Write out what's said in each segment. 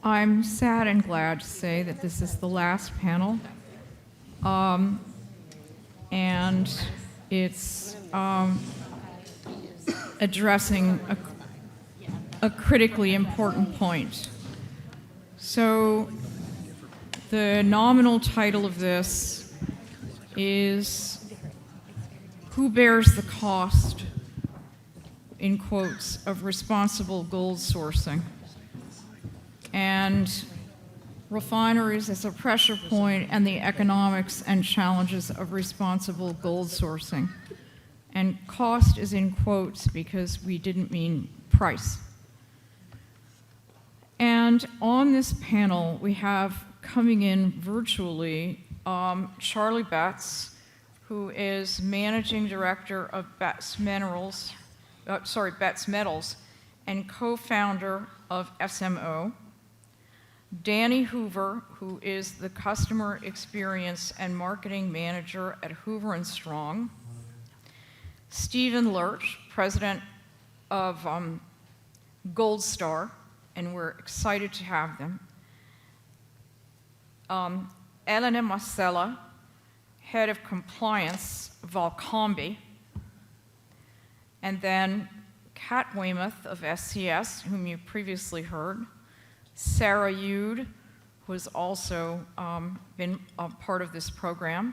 I'm sad and glad to say that this is the last panel, and it's addressing a critically important point. So the nominal title of this is "Who Bears the Cost," in quotes, of responsible gold sourcing. And refineries as a pressure point and the economics and challenges of responsible gold sourcing. And cost is in quotes because we didn't mean price. And on this panel, we have coming in virtually Charlie Betts, who is managing director of Betts Metals and co-founder of SMO. Danny Hoover, who is the customer experience and marketing manager at Hoover & Strong. Stephen Lurch, president of Gold Star, and we're excited to have them. Elena Marcella, head of compliance, Valcombi. And then Kat Weymouth of SCS, whom you previously heard. Sarah Yude, who has also been a part of this program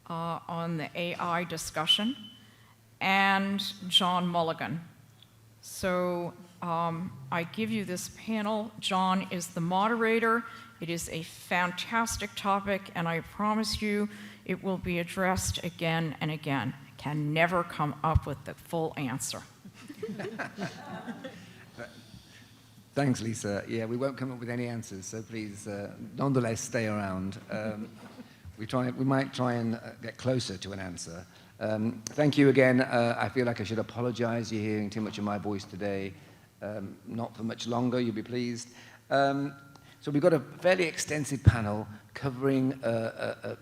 on the AI discussion, and John Mulligan. So I give you this panel. John is the moderator. It is a fantastic topic, and I promise you it will be addressed again and again. I can never come up with the full answer. Thanks, Lisa. Yeah, we won't come up with any answers, so please, nonetheless, stay around. We might try and get closer to an answer. Thank you again. I feel like I should apologize. You're hearing too much of my voice today. Not for much longer, you'll be pleased. So we've got a fairly extensive panel covering a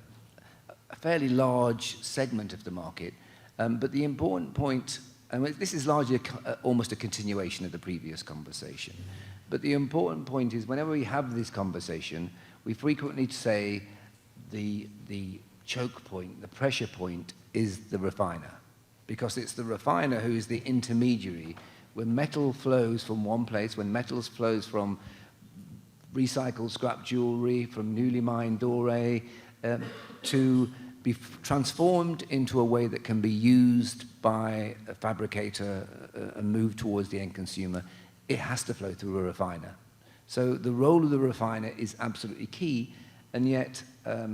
fairly large segment of the market. But the important point, and this is largely almost a continuation of the previous conversation, but the important point is whenever we have this conversation, we frequently say the choke point, the pressure point is the refiner, because it's the refiner who is the intermediary. When metal flows from one place, when metals flows from recycled scrap jewelry, from newly mined doré, to be transformed into a way that can be used by a fabricator and move towards the end consumer, it has to flow through a refiner. So the role of the refiner is absolutely key, and yet I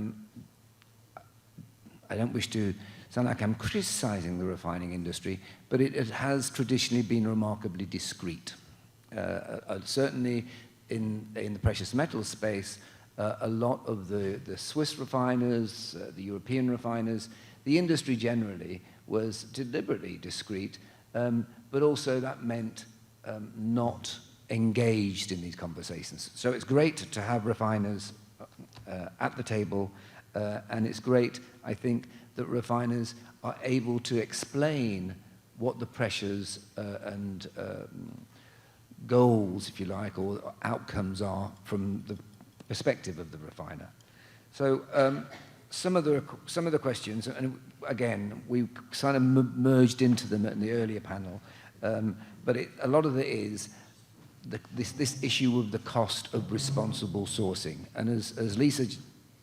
don't wish to sound like I'm criticizing the refining industry, but it has traditionally been remarkably discreet. Certainly in the precious metals space, a lot of the Swiss refiners, the European refiners, the industry generally was deliberately discreet, but also that meant not engaged in these conversations. So it's great to have refiners at the table, and it's great, I think, that refiners are able to explain what the pressures and goals, if you like, or outcomes are from the perspective of the refiner. So some of the questions, and again, we kind of merged into them in the earlier panel, but a lot of it is this issue of the cost of responsible sourcing. And as Lisa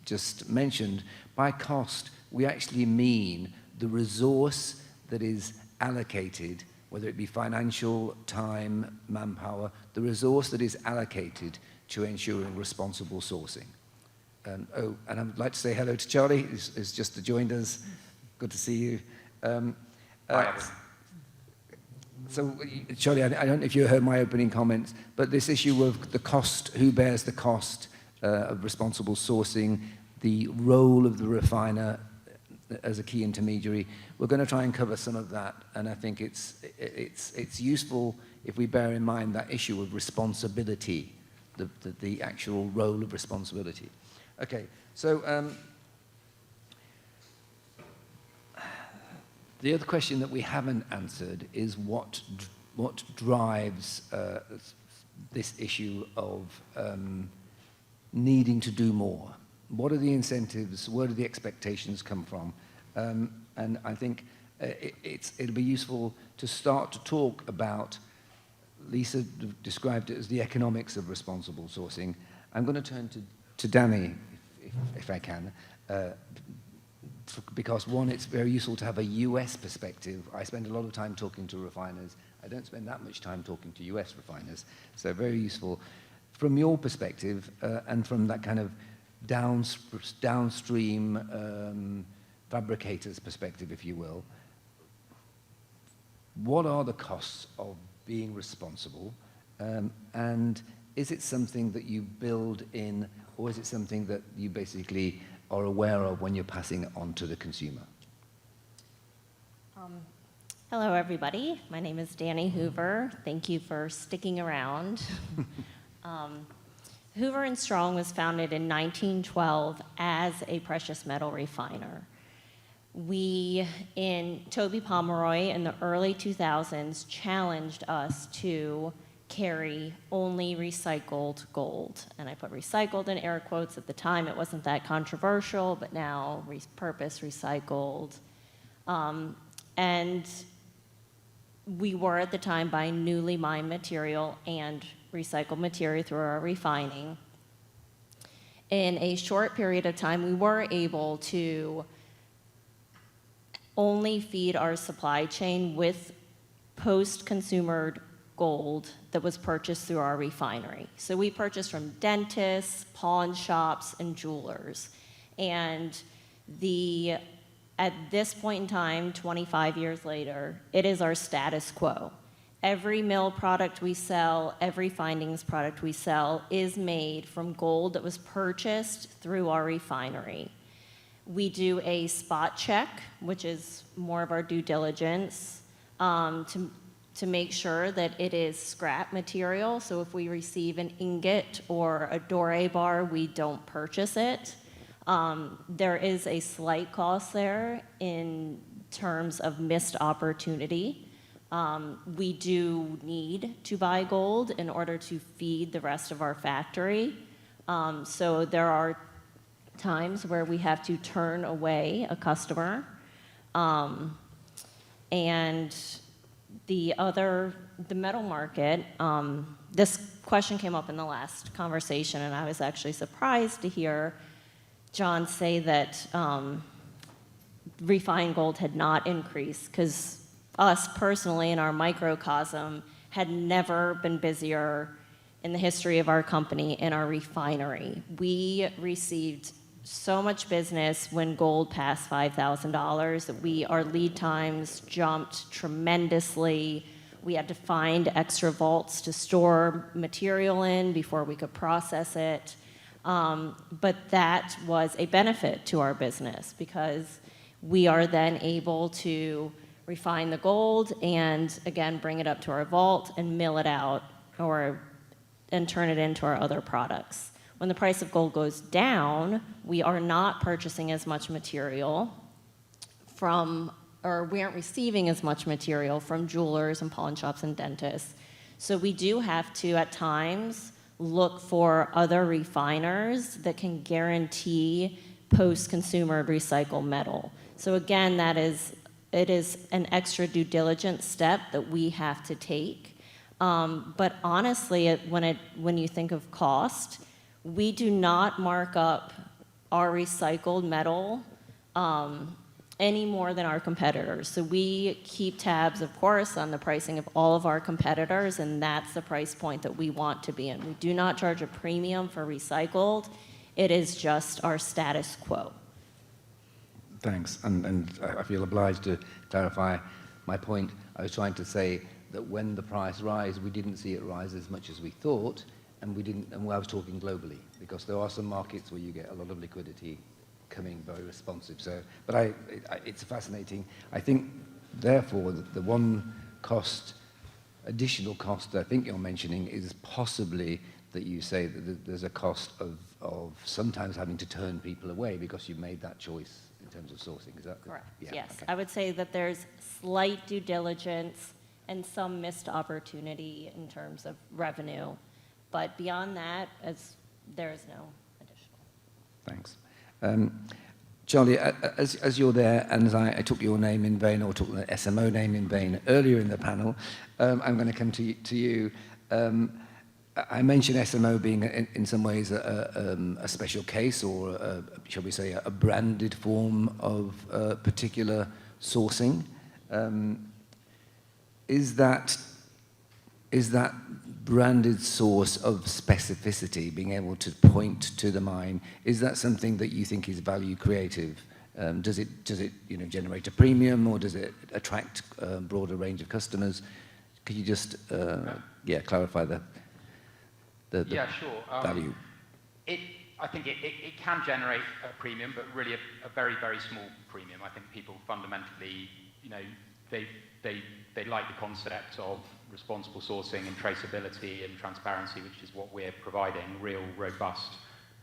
just mentioned, by cost, we actually mean the resource that is allocated, whether it be financial, time, manpower, the resource that is allocated to ensuring responsible sourcing. And I'd like to say hello to Charlie, who's just joined us. Good to see you. So, Charlie, I don't know if you heard my opening comments, but this issue of the cost, who bears the cost of responsible sourcing, the role of the refiner as a key intermediary, we're going to try and cover some of that, and I think it's useful if we bear in mind that issue of responsibility, the actual role of responsibility. Okay, so the other question that we haven't answered is what drives this issue of needing to do more. What are the incentives? Where do the expectations come from? And I think it'll be useful to start to talk about, Lisa described it as the economics of responsible sourcing. I'm going to turn to Danny, if I can, because one, it's very useful to have a US perspective. I spend a lot of time talking to refiners. I don't spend that much time talking to US refiners. So very useful from your perspective and from that kind of downstream fabricator's perspective, if you will. What are the costs of being responsible? And is it something that you build in, or is it something that you basically are aware of when you're passing it on to the consumer? Hello, everybody. My name is Danny Hoover. Thank you for sticking around. Hoover and Strong was founded in 1912 as a precious metal refiner. Toby Pomeroy in the early 2000s challenged us to carry only recycled gold. And I put recycled in air quotes. At the time, it wasn't that controversial, but now repurposed, recycled. And we were at the time buying newly mined material and recycled material through our refining. In a short period of time, we were able to only feed our supply chain with post-consumer gold that was purchased through our refinery. So we purchased from dentists, pawn shops, and jewelers. And at this point in time, 25 years later, it is our status quo. Every mill product we sell, every findings product we sell is made from gold that was purchased through our refinery. We do a spot check, which is more of our due diligence, to make sure that it is scrap material. So if we receive an ingot or a doré bar, we don't purchase it. There is a slight cost there in terms of missed opportunity. We do need to buy gold in order to feed the rest of our factory. So there are times where we have to turn away a customer. And the metal market, this question came up in the last conversation, and I was actually surprised to hear John say that refined gold had not increased, because us personally in our microcosm had never been busier in the history of our company in our refinery. We received so much business when gold passed $5,000 that our lead times jumped tremendously. We had to find extra vaults to store material in before we could process it. But that was a benefit to our business, because we are then able to refine the gold and, again, bring it up to our vault and mill it out and turn it into our other products. When the price of gold goes down, we are not purchasing as much material or we aren't receiving as much material from jewelers and pawn shops and dentists. So we do have to, at times, look for other refiners that can guarantee post-consumer recycled metal. So again, it is an extra due diligence step that we have to take. But honestly, when you think of cost, we do not mark up our recycled metal any more than our competitors. So we keep tabs, of course, on the pricing of all of our competitors, and that's the price point that we want to be in. We do not charge a premium for recycled. It is just our status quo. Thanks, and I feel obliged to clarify my point. I was trying to say that when the price rise, we didn't see it rise as much as we thought, and I was talking globally, because there are some markets where you get a lot of liquidity coming very responsive. So, but it's fascinating. I think, therefore, the one additional cost I think you're mentioning is possibly that you say that there's a cost of sometimes having to turn people away because you made that choice in terms of sourcing. Is that correct? Yeah, yes. okay. I would say that there's slight due diligence and some missed opportunity in terms of revenue But beyond that, there is no additional. Thanks. Charlie, as you're there, and as I took your name in vain, or took the SMO name in vain earlier in the panel, I'm going to come to you. I mentioned SMO being, in some ways, a special case, or shall we say, a branded form of particular sourcing. Is that branded source of specificity, being able to point to the mine, is that something that you think is value creative? Does it generate a premium, or does it attract a broader range of customers? Could you just clarify the Yeah, sure. value? I think it can generate a premium, but really a very, very small premium. I think people fundamentally, they like the concept of responsible sourcing and traceability and transparency, which is what we're providing, real, robust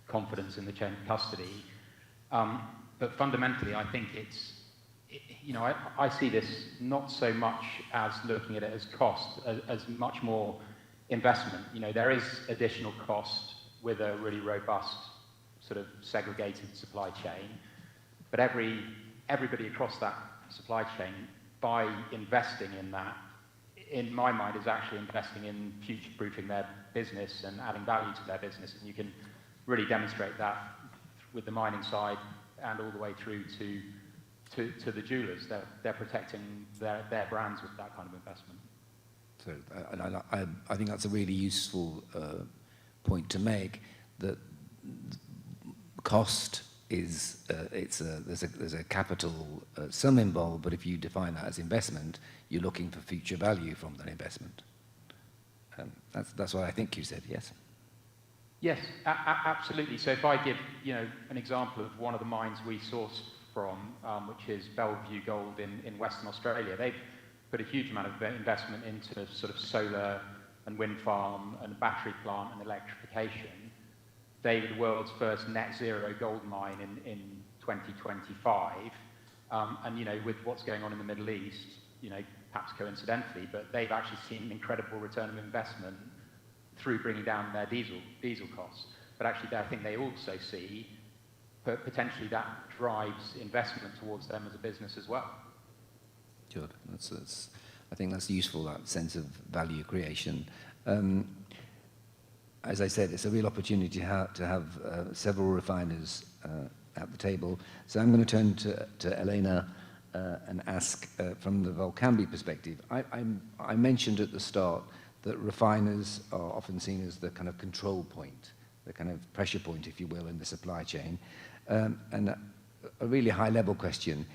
confidence in the chain of custody. But fundamentally, I think I see this not so much as looking at it as cost, as much more investment. There is additional cost with a really robust sort of segregated supply chain, but everybody across that supply chain, by investing in that, in my mind, is actually investing in future-proofing their business and adding value to their business. And you can really demonstrate that with the mining side and all the way through to the jewelers. They're protecting their brands with that kind of investment. So I think that's a really useful point to make, that cost is, there's a capital sum involved, but if you define that as investment, you're looking for future value from that investment. That's what I think you said, yes? Yes, absolutely. So if I give an example of one of the mines we source from, which is Bellevue Gold in Western Australia, they've put a huge amount of investment into sort of solar and wind farm and battery plant and electrification. They were the world's first net zero gold mine in 2025. And with what's going on in the Middle East, perhaps coincidentally, but they've actually seen an incredible return of investment through bringing down their diesel costs. But actually, I think they also see potentially that drives investment towards them as a business as well. Good. I think that's useful, that sense of value creation. As I said, it's a real opportunity to have several refiners at the table. So I'm going to turn to Elena and ask from the Volcambi perspective. I mentioned at the start that refiners are often seen as the kind of control point, the kind of pressure point, if you will, in the supply chain. And a really high-level question: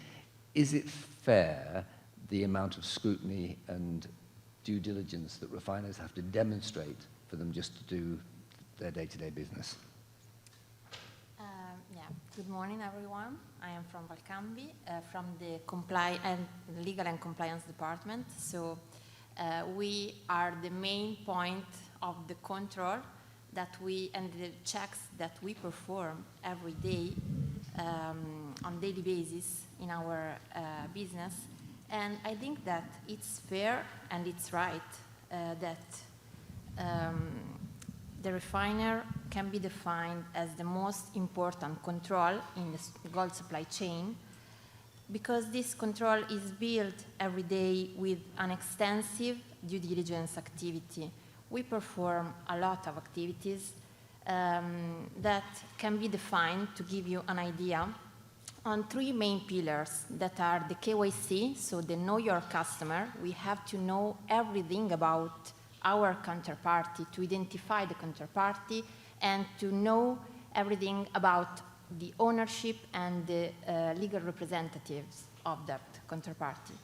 is it fair, the amount of scrutiny and due diligence that refiners have to demonstrate for them just to do their day-to-day business? Good morning, everyone. I am from Volcambi, from the Legal and Compliance Department. So we are the main point of the control and the checks that we perform every day on daily basis in our business. And I think that it's fair and it's right that the refiner can be defined as the most important control in the gold supply chain, because this control is built every day with an extensive due diligence activity. We perform a lot of activities that can be defined, to give you an idea, on three main pillars that are the KYC, so the know your customer. We have to know everything about our counterparty, to identify the counterparty, and to know everything about the ownership and the legal representatives of that counterparty.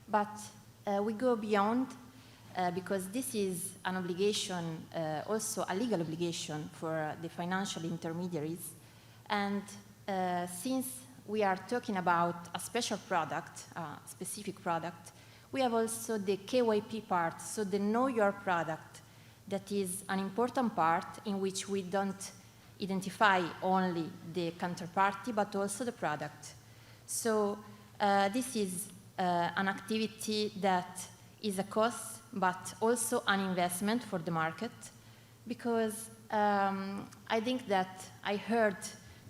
But we go beyond, because this is an obligation, also a legal obligation for the financial intermediaries. And since we are talking about a special product, a specific product, we have also the KYP part, so the know your product, that is an important part in which we don't identify only the counterparty, but also the product. So this is an activity that is a cost, but also an investment for the market, because I think that I heard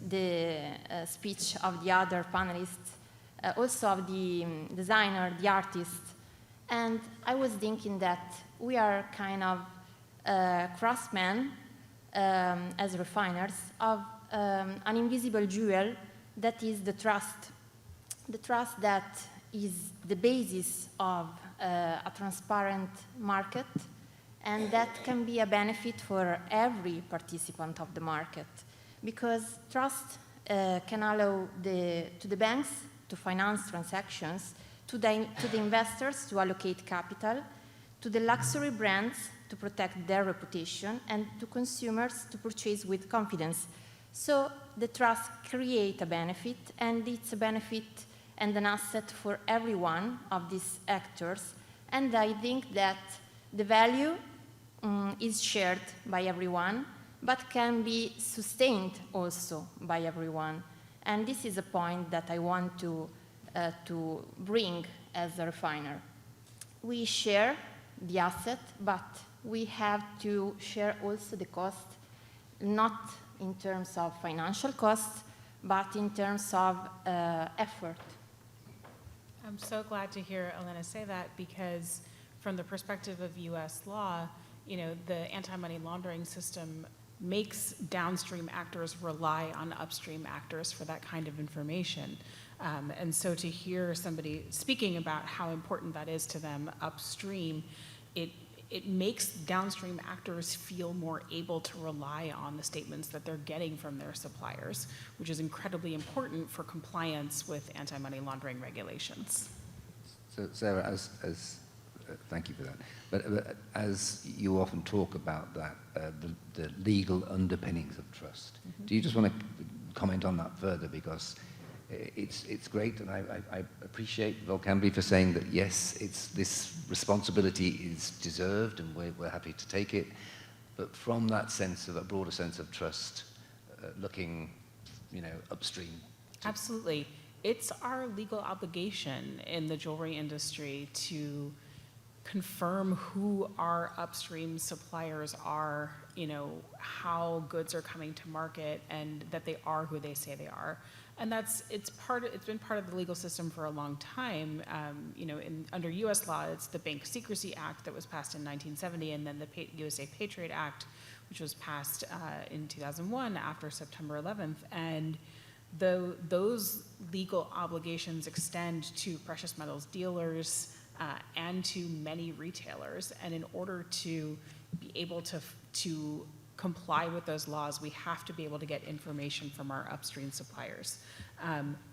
the speech of the other panelists, also of the designer, the artist, and I was thinking that we are kind of craftsmen as refiners of an invisible jewel that is the trust. The trust that is the basis of a transparent market, and that can be a benefit for every participant of the market, because trust can allow to the banks to finance transactions, to the investors to allocate capital, to the luxury brands to protect their reputation, and to consumers to purchase with confidence. So the trust creates a benefit, and it's a benefit and an asset for every one of these actors. And I think that the value is shared by everyone, but can be sustained also by everyone. And this is a point that I want to bring as a refiner. We share the asset, but we have to share also the cost, not in terms of financial cost, but in terms of effort. I'm so glad to hear Elena say that, because from the perspective of US law, the anti-money laundering system makes downstream actors rely on upstream actors for that kind of information. And so to hear somebody speaking about how important that is to them upstream, it makes downstream actors feel more able to rely on the statements that they're getting from their suppliers, which is incredibly important for compliance with anti-money laundering regulations. So Sarah, thank you for that. But as you often talk about that, the legal underpinnings of trust, do you just want to comment on that further? Because it's great, and I appreciate Volcambi for saying that, yes, this responsibility is deserved, and we're happy to take it. But from that sense of a broader sense of trust, looking, upstream. Absolutely. It's our legal obligation in the jewelry industry to confirm who our upstream suppliers are, how goods are coming to market, and that they are who they say they are. And it's been part of the legal system for a long time. Under US law, it's the Bank Secrecy Act that was passed in 1970, and then the USA Patriot Act, which was passed in 2001 after September 11th. And those legal obligations extend to precious metals dealers and to many retailers. And in order to be able to comply with those laws, we have to be able to get information from our upstream suppliers.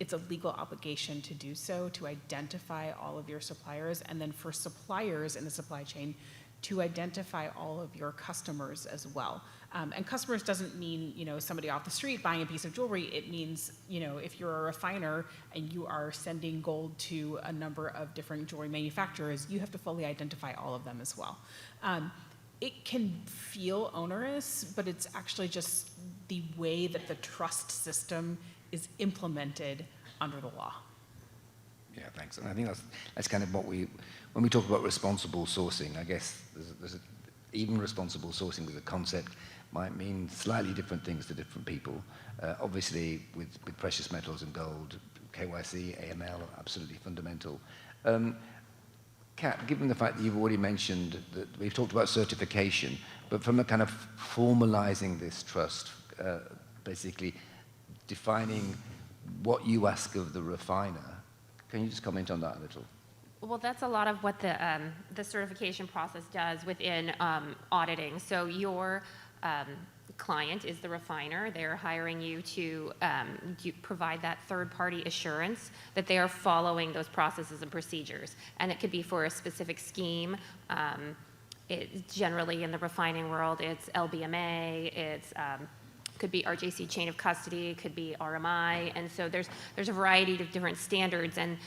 It's a legal obligation to do so, to identify all of your suppliers, and then for suppliers in the supply chain to identify all of your customers as well. And customers doesn't mean, somebody off the street buying a piece of jewelry. It means, if you're a refiner and you are sending gold to a number of different jewelry manufacturers, you have to fully identify all of them as well. It can feel onerous, but it's actually just the way that the trust system is implemented under the law. Yeah, thanks. And I think that's kind of what when we talk about responsible sourcing, I guess even responsible sourcing as a concept might mean slightly different things to different people. Obviously, with precious metals and gold, KYC, AML, absolutely fundamental. Kat, given the fact that you've already mentioned that we've talked about certification, but from a kind of formalizing this trust, basically defining what you ask of the refiner, can you just comment on that a little? Well, that's a lot of what the certification process does within auditing. So your client is the refiner. They're hiring you to provide that third-party assurance that they are following those processes and procedures. And it could be for a specific scheme. Generally, in the refining world, it's LBMA. It's could be RJC chain of custody. Could be RMI. And so there's a variety of different standards. And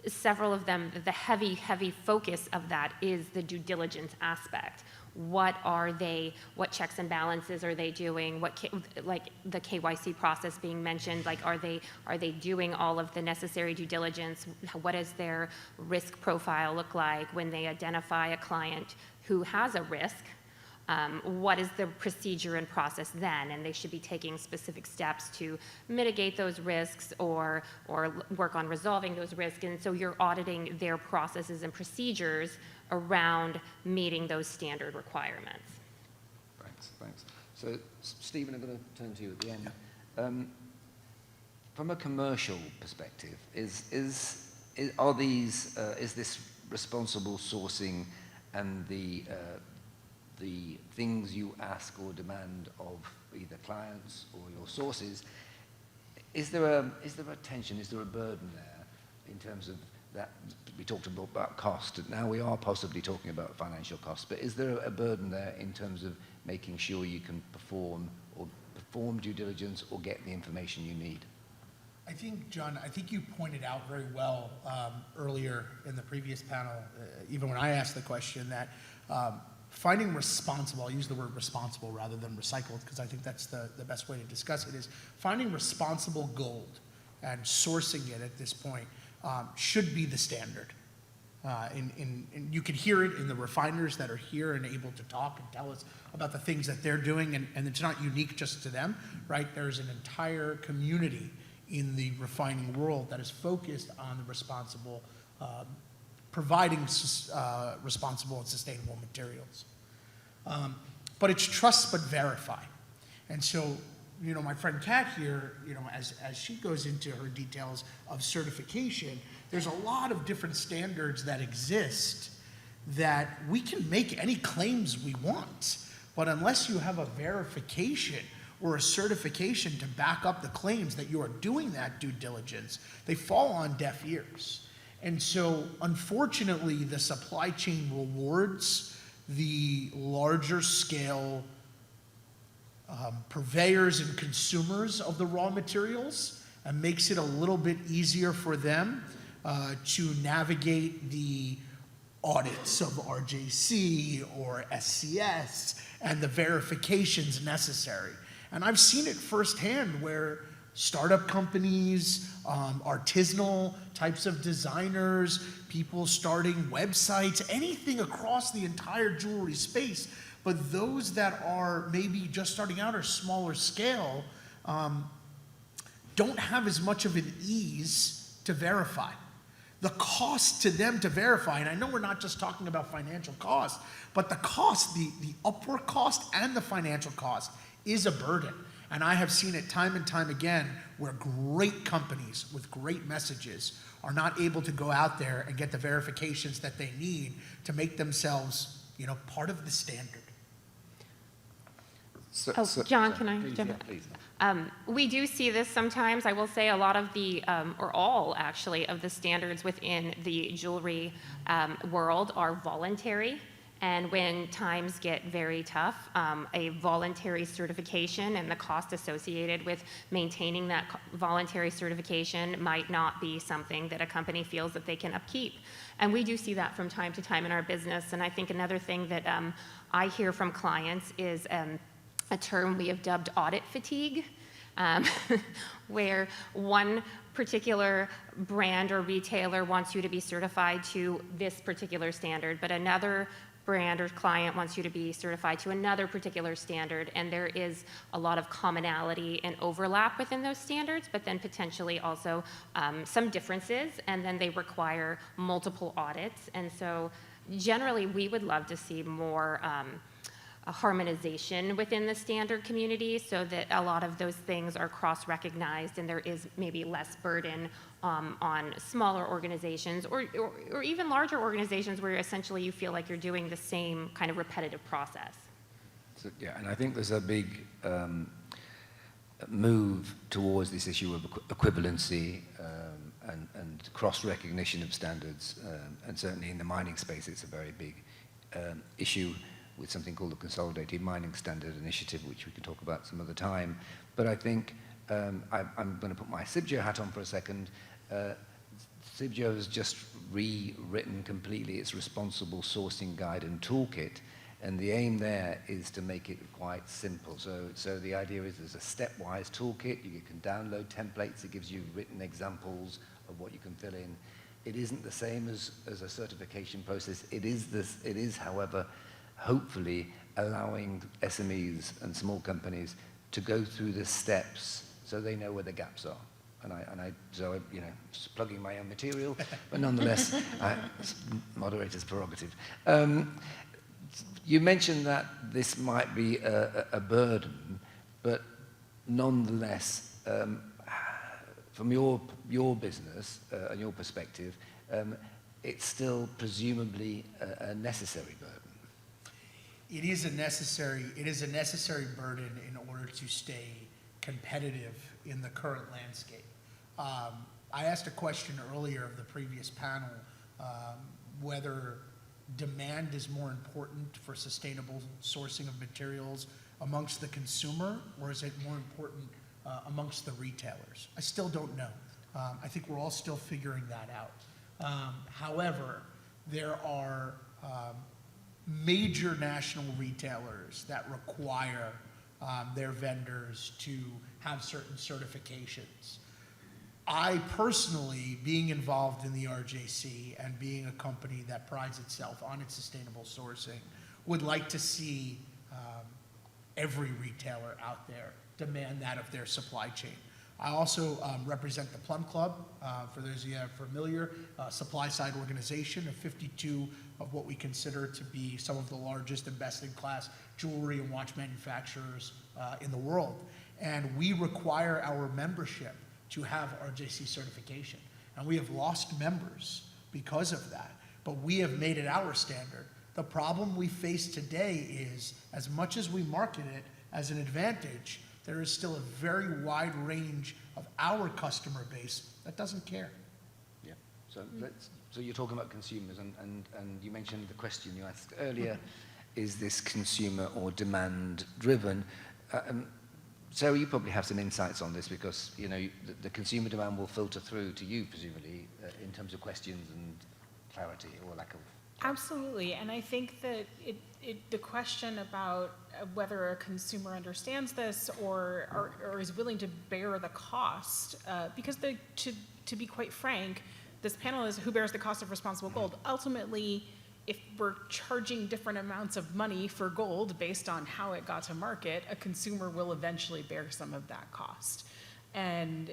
several of them, the heavy focus of that is the due diligence aspect. What are they, what checks and balances are they doing? Like the KYC process being mentioned, like are they doing all of the necessary due diligence? What does their risk profile look like when they identify a client who has a risk? what is the procedure and process then? And they should be taking specific steps to mitigate those risks or work on resolving those risks. And so you're auditing their processes and procedures around meeting those standard requirements. Thanks. So, Stephen, I'm going to turn to you at the end. From a commercial perspective, is this responsible sourcing and the things you ask or demand of either clients or your sources, is there a tension, is there a burden there in terms of that? We talked about cost, now we are possibly talking about financial cost, but is there a burden there in terms of making sure you can perform due diligence or get the information you need? I think, John, you pointed out very well earlier in the previous panel, even when I asked the question, that finding responsible, I'll use the word responsible rather than recycled, because I think that's the best way to discuss it, is finding responsible gold and sourcing it at this point should be the standard. And you can hear it in the refiners that are here and able to talk and tell us about the things that they're doing, and it's not unique just to them, right? There's an entire community in the refining world that is focused on the responsible, providing responsible and sustainable materials. But it's trust but verify. And so, my friend Kat here, as she goes into her details of certification, there's a lot of different standards that exist that we can make any claims we want, but unless you have a verification or a certification to back up the claims that you are doing that due diligence, they fall on deaf ears. And so, unfortunately, the supply chain rewards the larger scale purveyors and consumers of the raw materials and makes it a little bit easier for them to navigate the audits of RJC or SCS and the verifications necessary. And I've seen it firsthand where startup companies, artisanal types of designers, people starting websites, anything across the entire jewelry space, but those that are maybe just starting out or smaller scale don't have as much of an ease to verify. The cost to them to verify, and I know we're not just talking about financial cost, but the cost, the upward cost and the financial cost is a burden. And I have seen it time and time again where great companies with great messages are not able to go out there and get the verifications that they need to make themselves, part of the standard. John, can I please, jump yeah, in? please. We do see this sometimes. I will say a lot of the, or all actually, of the standards within the jewelry world are voluntary. And when times get very tough, a voluntary certification and the cost associated with maintaining that voluntary certification might not be something that a company feels that they can upkeep. And we do see that from time to time in our business. And I think another thing that I hear from clients is a term we have dubbed audit fatigue, where one particular brand or retailer wants you to be certified to this particular standard, but another brand or client wants you to be certified to another particular standard, and there is a lot of commonality and overlap within those standards, but then potentially also some differences, and then they require multiple audits. And so generally we would love to see more a harmonization within the standard community so that a lot of those things are cross-recognized and there is maybe less burden on smaller organizations or even larger organizations where essentially you feel like you're doing the same kind of repetitive process. So, yeah, and I think there's a big move towards this issue of equivalency and cross-recognition of standards, and certainly in the mining space it's a very big issue with something called the Consolidated Mining Standard Initiative, which we can talk about some other time. But I think I'm going to put my CIBGEO hat on for a second. CIBGEO has just rewritten completely its responsible sourcing guide and toolkit, and the aim there is to make it quite simple. So the idea is there's a stepwise toolkit. You can download templates. It gives you written examples of what you can fill in. It isn't the same as a certification process. It is, however, hopefully allowing SMEs and small companies to go through the steps so they know where the gaps are. So you know, just plugging my own material, but nonetheless, it's moderator's prerogative. You mentioned that this might be a burden, but nonetheless, from your business and your perspective, it's still presumably a necessary burden. It is a necessary burden in order to stay competitive in the current landscape. I asked a question earlier of the previous panel whether demand is more important for sustainable sourcing of materials amongst the consumer, or is it more important amongst the retailers? I still don't know. I think we're all still figuring that out. However, there are major national retailers that require their vendors to have certain certifications. I personally, being involved in the RJC and being a company that prides itself on its sustainable sourcing, would like to see every retailer out there demand that of their supply chain. I also represent the Plum Club, for those of you who are familiar, supply-side organization of 52 of what we consider to be some of the largest and best-in-class jewelry and watch manufacturers in the world. And we require our membership to have RJC certification. And we have lost members because of that, but we have made it our standard. The problem we face today is, as much as we market it as an advantage, there is still a very wide range of our customer base that doesn't care. Yeah. So you're talking about consumers, and you mentioned the question you asked earlier: is this consumer or demand driven? Sarah, you probably have some insights on this, because you know the consumer demand will filter through to you, presumably, in terms of questions and clarity or lack of. Absolutely, and I think that the question about whether a consumer understands this or is willing to bear the cost, because to be quite frank, this panel is who bears the cost of responsible gold. Ultimately, if we're charging different amounts of money for gold based on how it got to market, a consumer will eventually bear some of that cost. And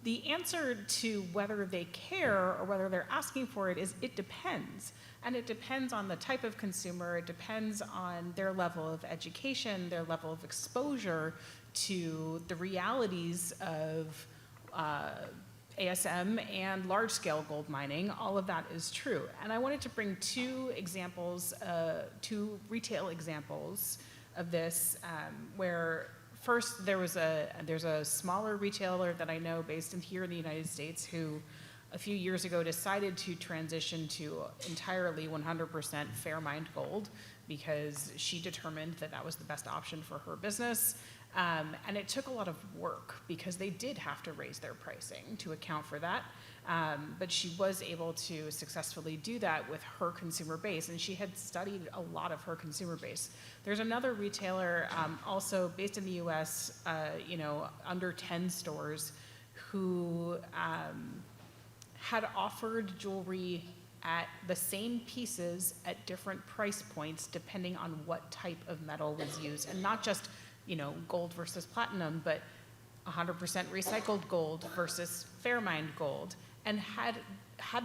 the answer to whether they care or whether they're asking for it is it depends. And it depends on the type of consumer, it depends on their level of education, their level of exposure to the realities of ASM and large-scale gold mining. All of that is true. And I wanted to bring two examples, two retail examples of this, where first there's a smaller retailer that I know based here in the United States who a few years ago decided to transition to entirely 100% fair mined gold because she determined that that was the best option for her business. And it took a lot of work because they did have to raise their pricing to account for that. But she was able to successfully do that with her consumer base, and she had studied a lot of her consumer base. There's another retailer, also based in the US, under 10 stores, who had offered jewelry at the same pieces at different price points depending on what type of metal was used, and not just gold versus platinum, but 100% recycled gold versus fair mined gold, and had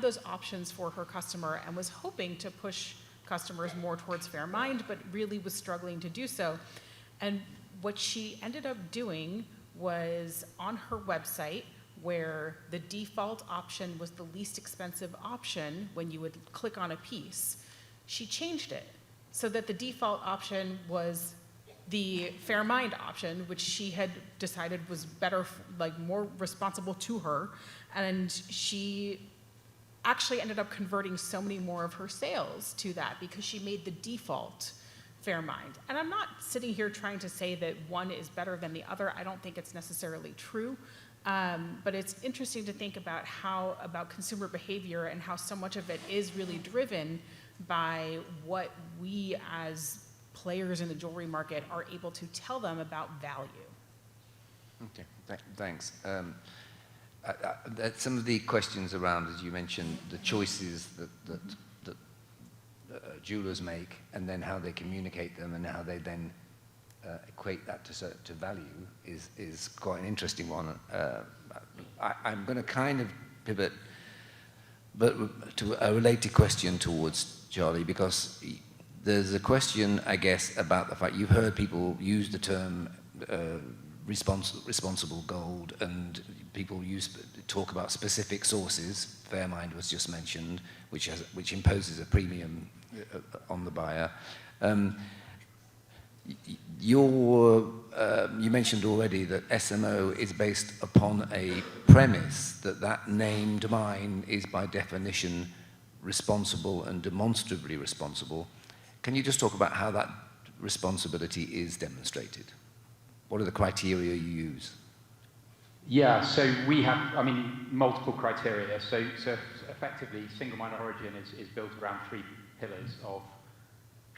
those options for her customer and was hoping to push customers more towards fair mined, but really was struggling to do so. And what she ended up doing was on her website, where the default option was the least expensive option when you would click on a piece, she changed it so that the default option was the fair mined option, which she had decided was better, more responsible to her. And she actually ended up converting so many more of her sales to that because she made the default fair mined. And I'm not sitting here trying to say that one is better than the other. I don't think it's necessarily true. But it's interesting to think about consumer behavior and how so much of it is really driven by what we as players in the jewelry market are able to tell them about value. Okay, thanks. Some of the questions around, as you mentioned, the choices that jewelers make, and then how they communicate them, and how they then equate that to value is quite an interesting one. I'm going to kind of pivot, but to a related question towards Charlie, because there's a question, I guess, about the fact you've heard people use the term responsible gold, and people talk about specific sources. Fairmind was just mentioned, which imposes a premium on the buyer. You mentioned already that SMO is based upon a premise that named mine is by definition responsible and demonstrably responsible. Can you just talk about how that responsibility is demonstrated? What are the criteria you use? Yeah, so we have, multiple criteria. So effectively, single mine origin is built around 3 pillars of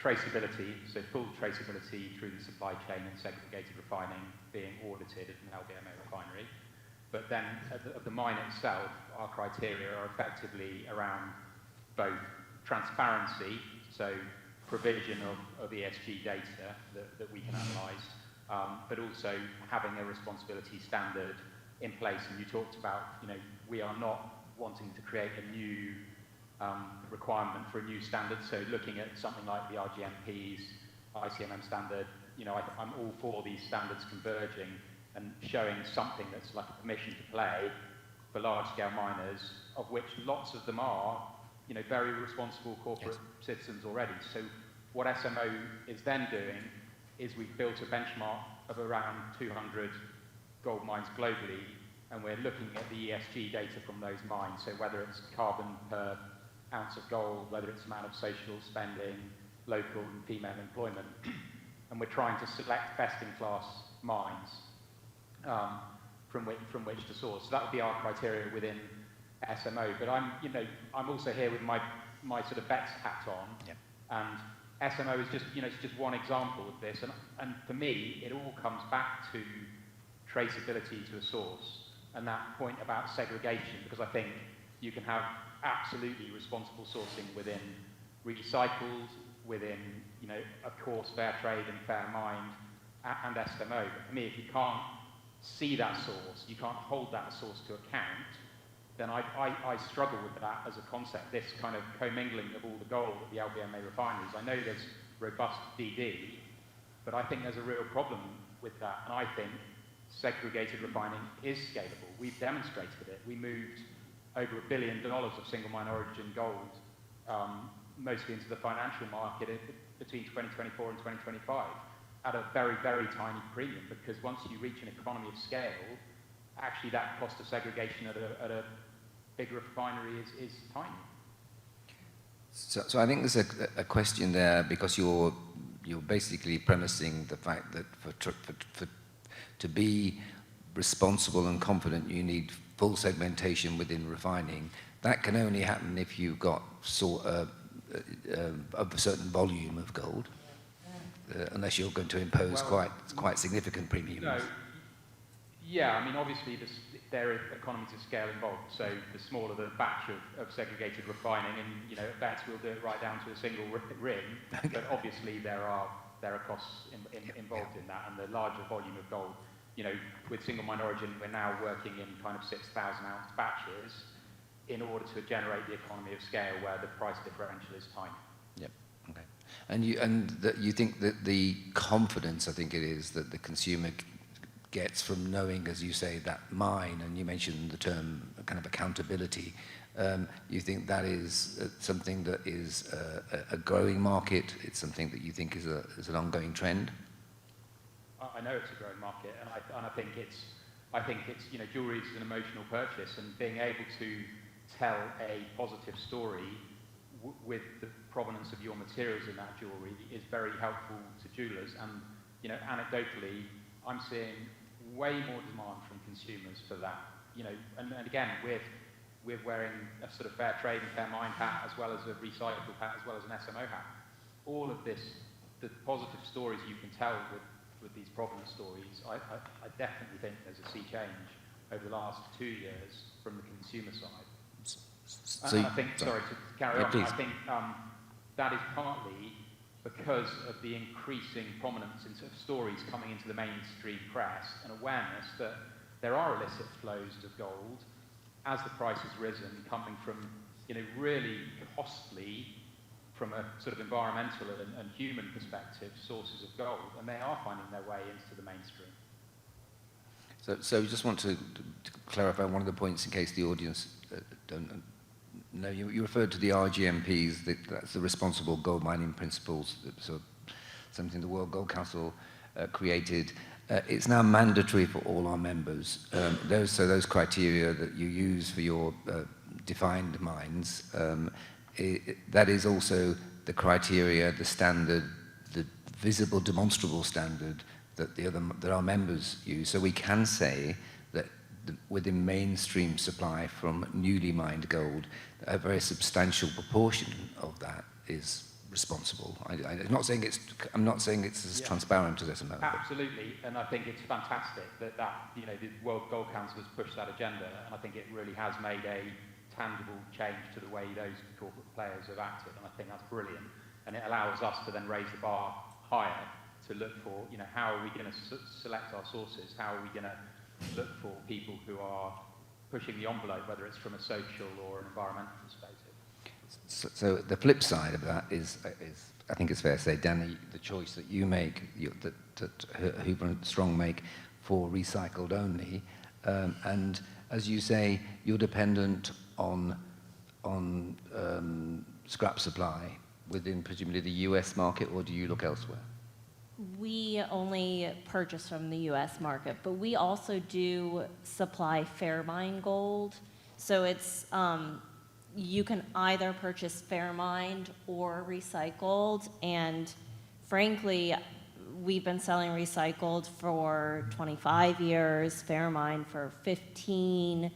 traceability, so full traceability through the supply chain and segregated refining being audited at an LBMA refinery. But then at the mine itself, our criteria are effectively around both transparency, so provision of ESG data that we can analyse, but also having a responsibility standard in place. And you talked about, we are not wanting to create a new requirement for a new standard. So looking at something like the RGMP's ICMM standard, I'm all for these standards converging and showing something that's like a permission to play for large-scale miners, of which lots of them are, very responsible corporate citizens already. So what SMO is then doing is we've built a benchmark of around 200 gold mines globally, and we're looking at the ESG data from those mines. So whether it's carbon per ounce of gold, whether it's amount of social spending, local and female employment, and we're trying to select best-in-class mines from which to source. So that would be our criteria within SMO. But I'm also here with my sort of BECS hat on, and SMO is just it's just one example of this. And for me, it all comes back to traceability to a source and that point about segregation, because I think you can have absolutely responsible sourcing within recycled, within of course fair trade and Fairmind and SMO. But for me, if you can't see that source, you can't hold that source to account, then I struggle with that as a concept, this kind of commingling of all the gold at the LBMA refineries. I know there's robust DD, but I think there's a real problem with that, and I think segregated refining is scalable. We've demonstrated it. We moved over $1 billion of single mine origin gold, mostly into the financial market between 2024 and 2025, at a very, very tiny premium, because once you reach an economy of scale, actually that cost of segregation at a big refinery is tiny. So I think there's a question there, because you're basically premising the fact that to be responsible and confident, you need full segmentation within refining. That can only happen if you've got a certain volume of gold, unless you're going to impose quite significant premiums. No. Yeah, obviously there are economies of scale involved. So the smaller the batch of segregated refining, and at BECS we'll do it right down to a single ring. But obviously there are costs involved in that, and the larger volume of gold. With single mine origin, we're now working in kind of 6,000 ounce batches in order to generate the economy of scale where the price differential is tiny. Yep. Okay. And you think that the confidence, I think it is, that the consumer gets from knowing, as you say, that mine, and you mentioned the term kind of accountability, you think that is something that is a growing market? It's something that you think is an ongoing trend? I know it's a growing market, and I think it's jewelry is an emotional purchase, and being able to tell a positive story with the provenance of your materials in that jewelry is very helpful to jewelers. And anecdotally, I'm seeing way more demand from consumers for that. And again, we're wearing a sort of fair trade and Fairmind hat, as well as a recycled hat, as well as an SMO hat. All of this, the positive stories you can tell with these provenance stories, I definitely think there's a sea change over the last 2 years from the consumer side. So and I think, sorry to carry on, please. I think that is partly because of the increasing prominence in sort of stories coming into the mainstream press and awareness that there are illicit flows of gold as the price has risen, coming from, really costly, from a sort of environmental and human perspective, sources of gold, and they are finding their way into the mainstream. So just want to clarify one of the points in case the audience don't know. You referred to the RGMPs, that's the Responsible Gold Mining Principles, so something the World Gold Council created. It's now mandatory for all our members. Those criteria that you use for your defined mines, that is also the criteria, the standard, the visible, demonstrable standard that our members use. So we can say that within mainstream supply from newly mined gold, a very substantial proportion of that is responsible. I'm not saying it's as transparent as this amount. Absolutely, and I think it's fantastic that the World Gold Council has pushed that agenda, and I think it really has made a tangible change to the way those corporate players have acted, and I think that's brilliant. And it allows us to then raise the bar higher to look for, how are we going to select our sources? How are we going to look for people who are pushing the envelope, whether it's from a social or an environmental perspective? So the flip side of that is I think it's fair to say, Danny, the choice that you make, that Hoover and Strong make for recycled only, and as you say, you're dependent on scrap supply within presumably the US market, or do you look elsewhere? We only purchase from the US market, but we also do supply fair mine gold. So it's, you can either purchase fair mined or recycled, and frankly, we've been selling recycled for 25 years, fair mine for 15,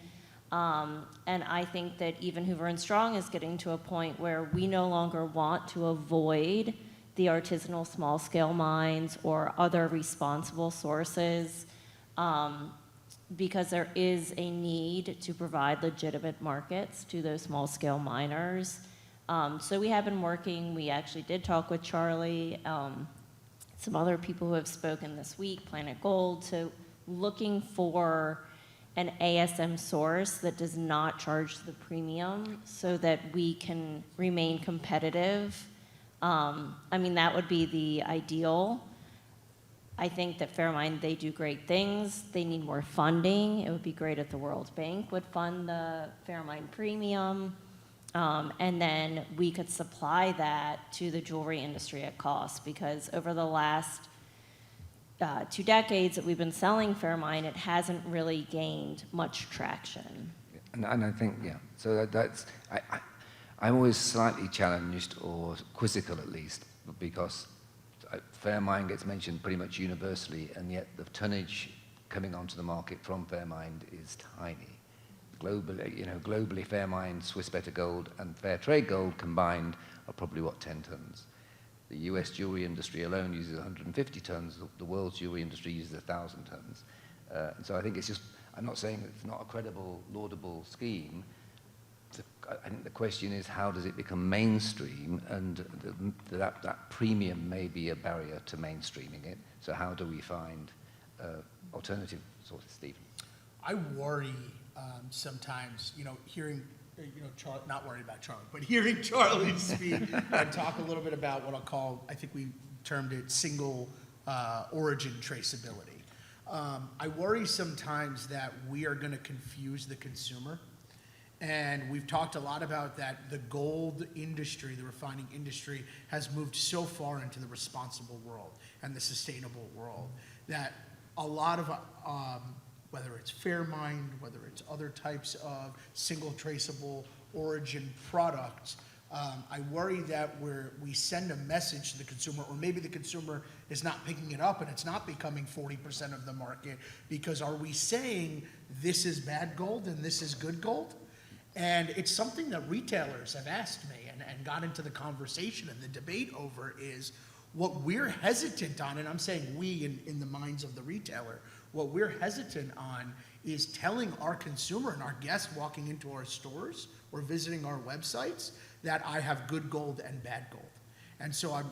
and I think that even Hoover and Strong is getting to a point where we no longer want to avoid the artisanal small-scale mines or other responsible sources, because there is a need to provide legitimate markets to those small-scale miners. So we have been working, we actually did talk with Charlie, some other people who have spoken this week, Planet Gold, to looking for an ASM source that does not charge the premium so that we can remain competitive. I mean, that would be the ideal. I think that Fairmine, they do great things. They need more funding. It would be great if the World Bank would fund the Fairmine premium. And then we could supply that to the jewelry industry at cost, because over the last 2 decades that we've been selling Fairmine, it hasn't really gained much traction. And I think, so I'm always slightly challenged, or quizzical at least, because Fairmine gets mentioned pretty much universally, and yet the tonnage coming onto the market from Fairmine is tiny. Globally, Fairmine, Swiss Better Gold, and Fair Trade Gold combined are probably, 10 tons. The US jewelry industry alone uses 150 tons. The world's jewelry industry uses 1,000 tons. And so I think it's just, I'm not saying it's not a credible, laudable scheme. I think the question is, how does it become mainstream? And that premium may be a barrier to mainstreaming it. So how do we find alternative sources, Stephen? I worry sometimes, hearing, not worried about Charlie, but hearing Charlie speak and talk a little bit about what I'll call, I think we termed it single origin traceability. I worry sometimes that we are going to confuse the consumer. And we've talked a lot about that the gold industry, the refining industry, has moved so far into the responsible world and the sustainable world that a lot of, whether it's Fairmine, whether it's other types of single traceable origin products, I worry that we send a message to the consumer, or maybe the consumer is not picking it up and it's not becoming 40% of the market, because are we saying this is bad gold and this is good gold? And it's something that retailers have asked me and got into the conversation and the debate over, is what we're hesitant on, and I'm saying we in the minds of the retailer, what we're hesitant on is telling our consumer and our guests walking into our stores or visiting our websites that I have good gold and bad gold. And so I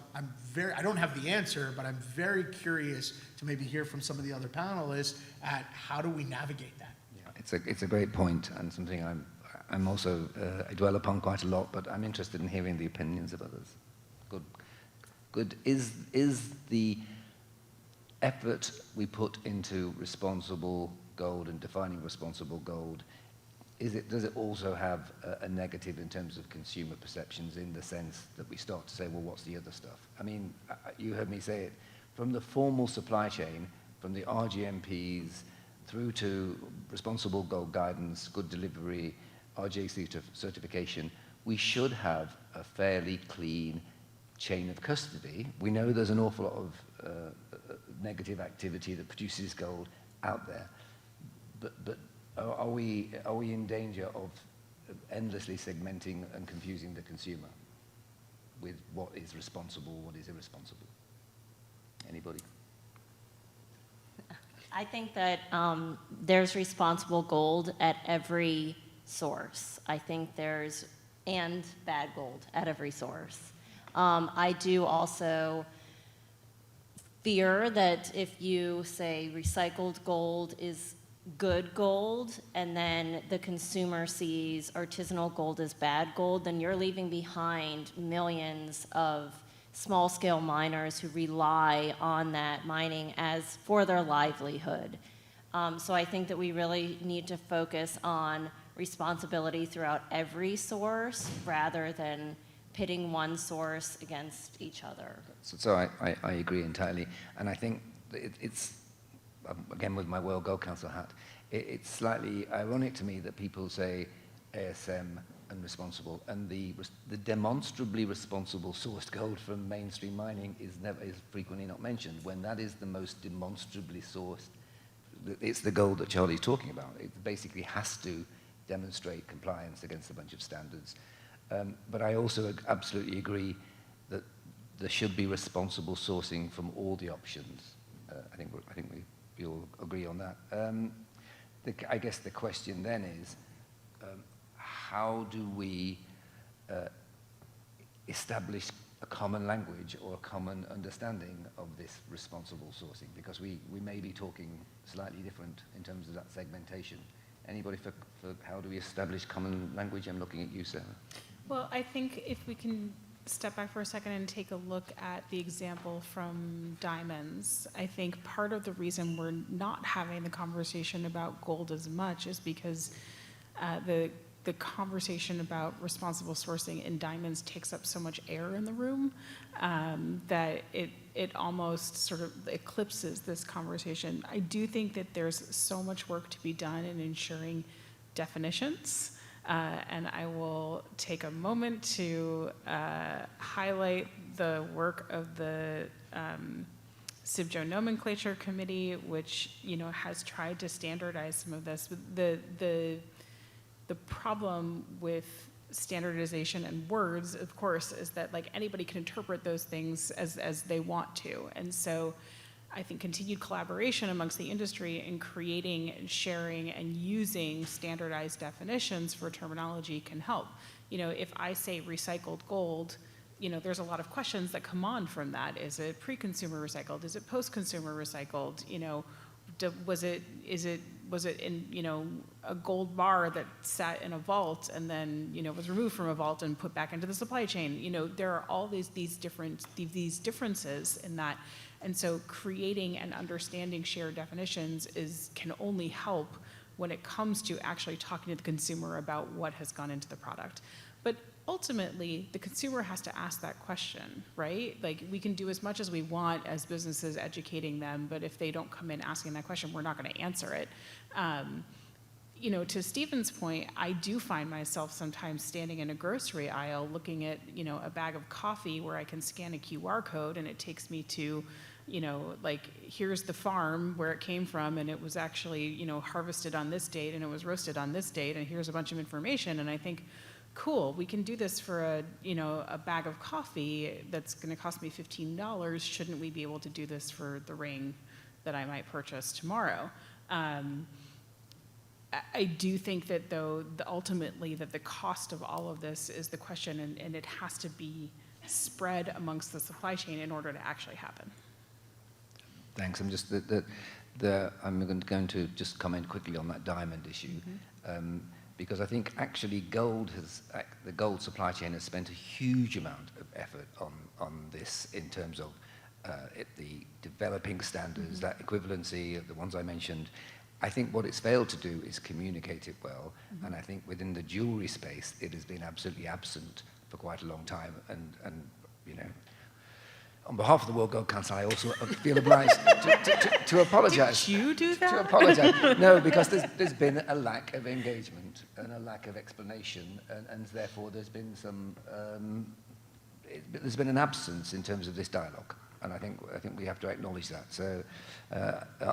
don't have the answer, but I'm very curious to maybe hear from some of the other panelists at how do we navigate that? Yeah, it's a great point, and something I'm also, I dwell upon quite a lot, but I'm interested in hearing the opinions of others. Good. Is the effort we put into responsible gold and defining responsible gold, does it also have a negative in terms of consumer perceptions, in the sense that we start to say, well, what's the other stuff? I mean, you heard me say it, from the formal supply chain, from the RGMPs through to responsible gold guidance, good delivery, RJC certification, we should have a fairly clean chain of custody. We know there's an awful lot of negative activity that produces gold out there, but are we in danger of endlessly segmenting and confusing the consumer with what is responsible, what is irresponsible? Anybody? I think that there's responsible gold at every source. I think and bad gold at every source. I do also fear that if you say recycled gold is good gold, and then the consumer sees artisanal gold as bad gold, then you're leaving behind millions of small-scale miners who rely on that mining as for their livelihood. So I think that we really need to focus on responsibility throughout every source rather than pitting one source against each other. So I agree entirely, and I think it's again with my World Gold Council hat, it's slightly ironic to me that people say ASM and responsible, and the demonstrably responsible sourced gold from mainstream mining is frequently not mentioned, when that is the most demonstrably sourced. It's the gold that Charlie's talking about. It basically has to demonstrate compliance against a bunch of standards. But I also absolutely agree that there should be responsible sourcing from all the options. I think we all agree on that. I guess the question then is, how do we establish a common language or a common understanding of this responsible sourcing? Because we may be talking slightly different in terms of that segmentation. Anybody for how do we establish common language? I'm looking at you, Sarah. Well, I think if we can step back for a second and take a look at the example from diamonds, I think part of the reason we're not having the conversation about gold as much is because the conversation about responsible sourcing in diamonds takes up so much air in the room that it almost sort of eclipses this conversation. I do think that there's so much work to be done in ensuring definitions. And I will take a moment to highlight the work of the CIBJO Nomenclature Committee, which has tried to standardize some of this. The problem with standardization and words, of course, is that anybody can interpret those things as they want to, and so I think continued collaboration amongst the industry in creating and sharing and using standardized definitions for terminology can help. If I say recycled gold, there's a lot of questions that come on from that. Is it pre-consumer recycled? Is it post-consumer recycled? Was it in a gold bar that sat in a vault and then was removed from a vault and put back into the supply chain? There are all these differences in that. And so creating and understanding shared definitions can only help when it comes to actually talking to the consumer about what has gone into the product. But ultimately, the consumer has to ask that question, right? We can do as much as we want as businesses educating them, but if they don't come in asking that question, we're not going to answer it. To Stephen's point, I do find myself sometimes standing in a grocery aisle looking at, a bag of coffee where I can scan a QR code and it takes me to, here's the farm where it came from and it was actually, harvested on this date and it was roasted on this date and here's a bunch of information. And I think, cool, we can do this for a bag of coffee that's going to cost me $15. Shouldn't we be able to do this for the ring that I might purchase tomorrow? I do think that, though, ultimately that the cost of all of this is the question, and it has to be spread amongst the supply chain in order to actually happen. Thanks. I'm just I'm going to just comment quickly on that diamond issue, because I think actually the gold supply chain has spent a huge amount of effort on this in terms of the developing standards, that equivalency, the ones I mentioned. I think what it's failed to do is communicate it well, and I think within the jewelry space, it has been absolutely absent for quite a long time. And you know, on behalf of the World Gold Council, I also feel obliged to apologise. Did you do that? To apologise. No, because there's been a lack of engagement and a lack of explanation, and therefore there's been there's been an absence in terms of this dialogue. And I think we have to acknowledge that. So,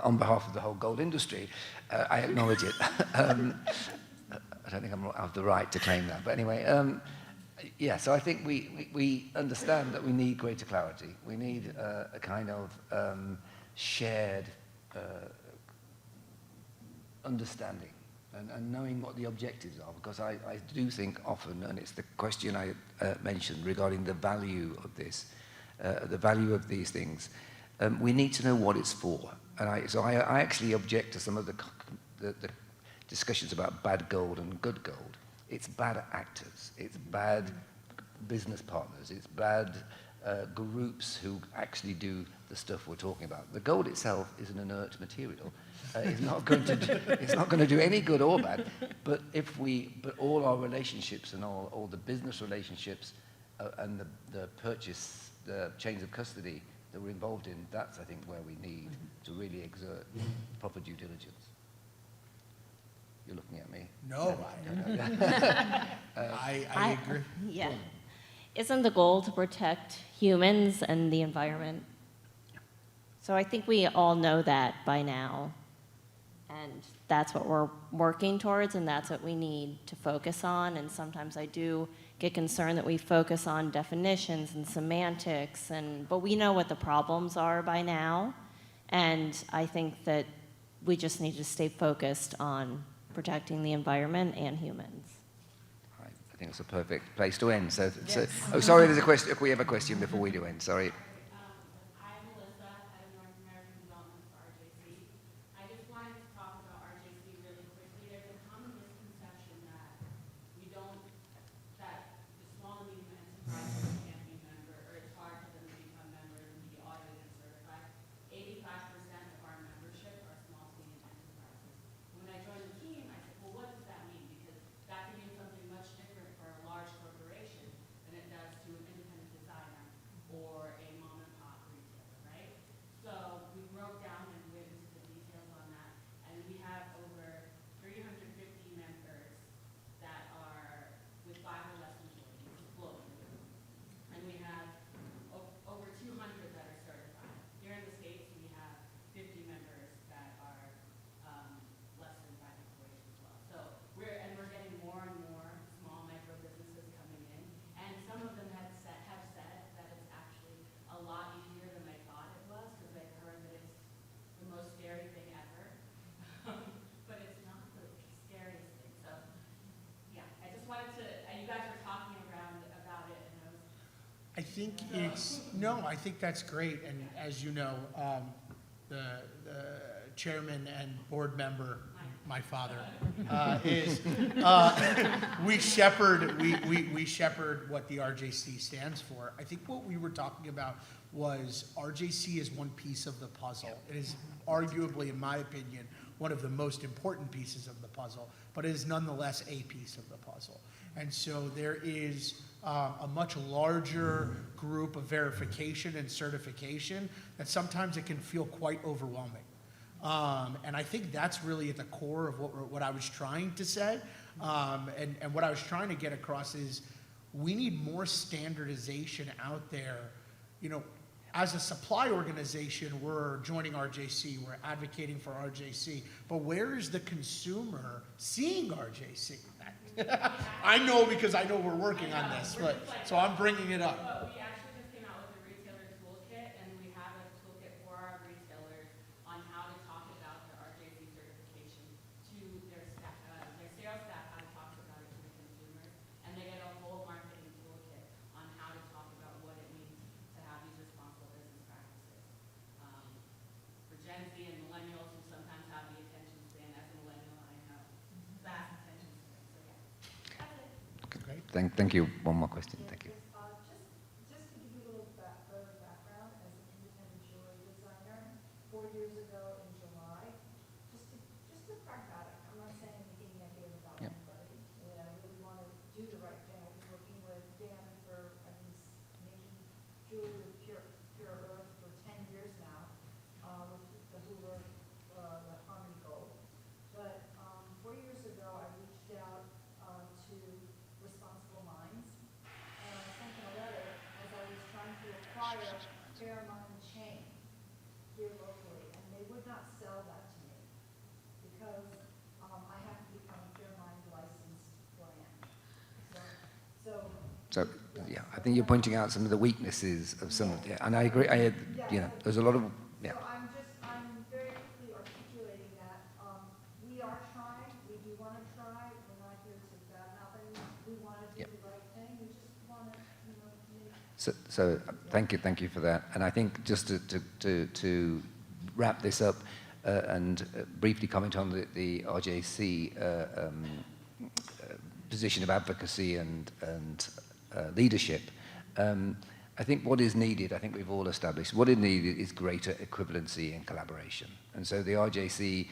on behalf of the whole gold industry, I acknowledge it. I don't think I have the right to claim that, but anyway, yeah. So I think we understand that we need greater clarity. We need a kind of shared understanding and knowing what the objectives are. Because I do think often, and it's the question I mentioned regarding the value of this. The value of these things, we need to know what it's for. And I actually object to some of the discussions about bad gold and good gold. It's bad actors, it's bad business partners, it's bad groups who actually do the stuff we're talking about. The gold itself is an inert material. It's not going to do any good or bad. But all our relationships and all the business relationships and the purchase. The chains of custody that we're involved in, that's, I think, where we need to really exert proper due diligence. You're looking at me. No, I agree. Yeah. Isn't the goal to protect humans and the environment? So I think we all know that by now. And that's what we're working towards, and that's what we need to focus on. And sometimes I do get concerned that we focus on definitions and semantics, but we know what the problems are by now. And I think that we just need to stay focused on protecting the environment and humans. I think it's a perfect place to end. So oh, sorry, there's a question. We have a question before we do end. Sorry. I think that's great. And as you know, the chairman and board member, my father, we shepherd what the RJC stands for. I think what we were talking about was RJC is one piece of the puzzle. It is arguably, in my opinion, one of the most important pieces of the puzzle, but it is nonetheless a piece of the puzzle. And so there is a much larger group of verification and certification that sometimes it can feel quite overwhelming. And I think that's really at the core of what I was trying to say. And what I was trying to get across is we need more standardization out there. You know, as a supply organization, we're joining RJC, we're advocating for RJC, but where is the consumer seeing RJC? I know because I know we're working on this, but so I'm bringing it up. We actually just came out with a retailer toolkit, and we have a toolkit for our retailers on how to talk about the RJC certification to their staff. Thank you. One more question. Thank you. Just to give you a little further background, as an independent jewelry designer, 4 years ago in July, just to pragmatic, I'm not saying anything negative about Yep. anybody, and I really want to do the right thing. I was working with Dan for, I've been making jewelry with pure earth for 10 years now, with the Hoover, the Harmony Gold. But 4 years ago, I reached out to Responsible Minds, and I sent them a letter as I was trying to acquire Fairmont chain here locally, and they would not sell that to me because I have to become a Fairmont licensed brand. So, yeah, I think you're pointing out some of the weaknesses of some of the, and I agree, there's a lot of, yeah. So I'm very quickly articulating that we are trying, we do want to try, we're not here to badmouth anyone, we want to do Yep. the right thing, we just want to, make So thank you for that. And I think just to wrap this up and briefly comment on the RJC position of advocacy and leadership. I think what is needed, I think we've all established, what is needed is greater equivalency and collaboration. And so the RJC,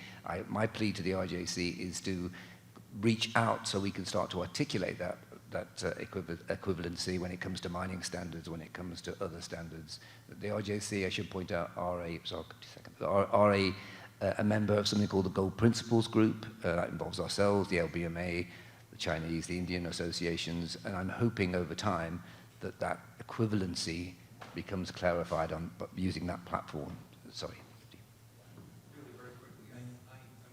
my plea to the RJC is to reach out so we can start to articulate that equivalency when it comes to mining standards, when it comes to other standards. The RJC, I should point out, are a member of something called the Gold Principles Group. That involves ourselves, the LBMA, the Chinese, the Indian associations, and I'm hoping over time that that equivalency becomes clarified on using that platform. Sorry. Really very quickly, I'm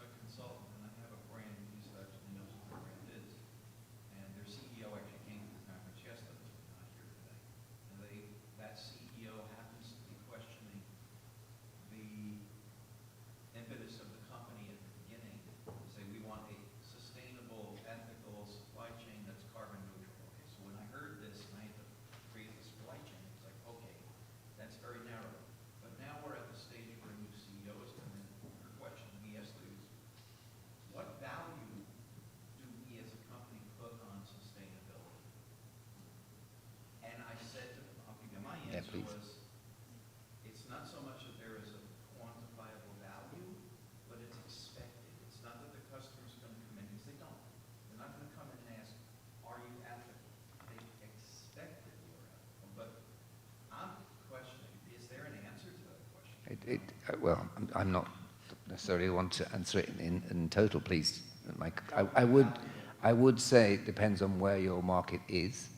a consultant and I have a brand in East actually knows what their brand is. And their CEO actually came to the conference yesterday, not here today. And that CEO happens to be questioning the impetus of the company at the beginning to say we want a sustainable, ethical supply chain that's carbon neutral. Okay, so when I heard this and I had to create the supply chain, it's like, okay, that's very narrow. But now we're at the stage where a new CEO is coming in. Her question to me yesterday was, what value do we as a company put on sustainability? And I said to them, I'll give you my Yeah, answer please. was, it's not so much that there is a quantifiable value, but it's expected. It's not that the customer's going to come in, because they don't. They're not going to come in and ask, are you ethical? They expect that you're ethical. But I'm questioning, is there an answer to that question? Well, I'm not necessarily want to answer it in total, please, Mike. I would say it depends on where your market is.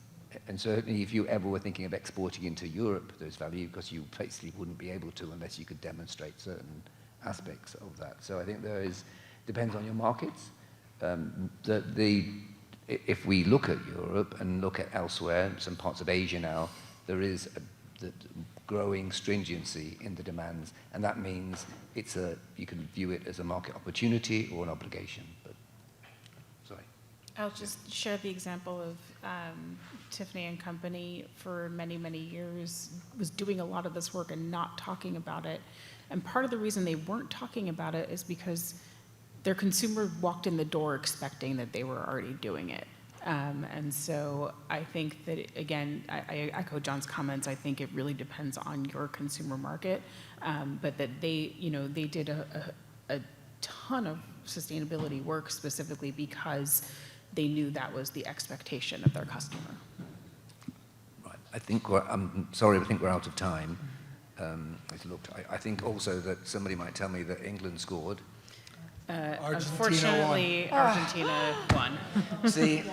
And certainly if you ever were thinking of exporting into Europe, there's value because you basically wouldn't be able to unless you could demonstrate certain aspects of that. So I think depends on your markets. If we look at Europe and look at elsewhere, some parts of Asia now, there is the growing stringency in the demands, and that means you can view it as a market opportunity or an obligation. But sorry. I'll just share the example of Tiffany and Company for many, many years was doing a lot of this work and not talking about it. And part of the reason they weren't talking about it is because their consumer walked in the door expecting that they were already doing it. And so I think that, again, I echo John's comments. I think it really depends on your consumer market, but that they did a ton of sustainability work specifically because they knew that was the expectation of their customer. Right. I'm sorry, I think we're out of time. I think also that somebody might tell me that England scored. Unfortunately, Argentina won. See,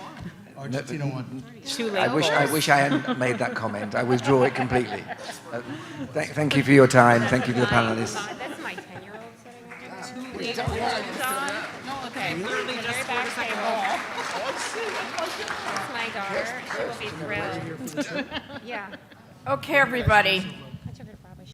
Argentina won. Too late. I wish I hadn't made that comment. I withdraw it completely. Thank you for your time. Thank you to the panelists. That's my 10-year-old sitting right there. Too late. No, okay. Literally just Very back table. That's my daughter. She will be thrilled. Yeah. Okay, everybody.